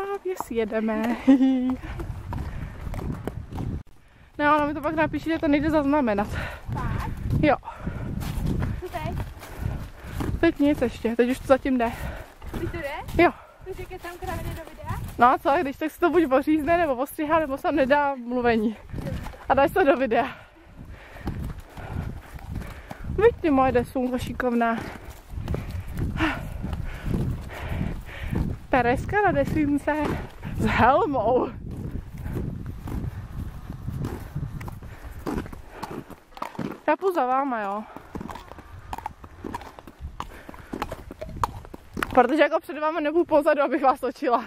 právě sjedeme. Ne, ono mi to pak napíše, že to nejde zaznamenat. Tak? Jo. Co teď? Teď nic ještě, teď už to zatím jde. Teď to jde? Jo. Takže keď tam krávě do videa? No a co, když tak se to buď pořízne, nebo postříhá, nebo se nedá mluvení. A dáš to do videa. Vidíte, moje desunka šikovná. Tereska na desince s helmou. Já půjdu za váma, jo. Protože jako před vámi nebudu pozadu, abych vás točila.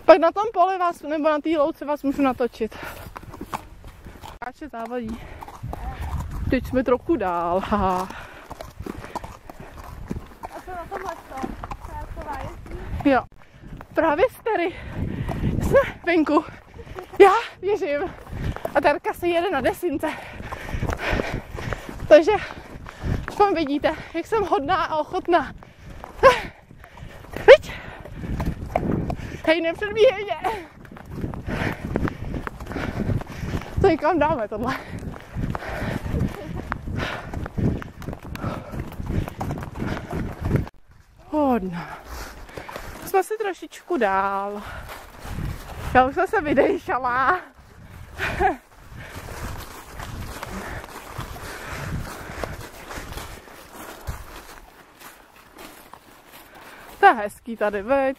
Pak na tom poli vás, nebo na té louce vás můžu natočit. Káče závodí. Teď jsme trochu dál, haha. A co na tomhle to? Krátková jezdí? Jo. Právě tady jsme venku. Já běžím. A Terka se jede na desince. Takže aspoň vidíte, jak jsem hodná a ochotná. Viď? Hej, nepředbíhej mě. To někam dáme tohle. Hodná. Jsme si trošičku dál. Já už jsem se vydejchala. To je hezký tady, veď.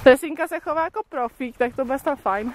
Desinka se chová jako profík, tak to bude snad fajn.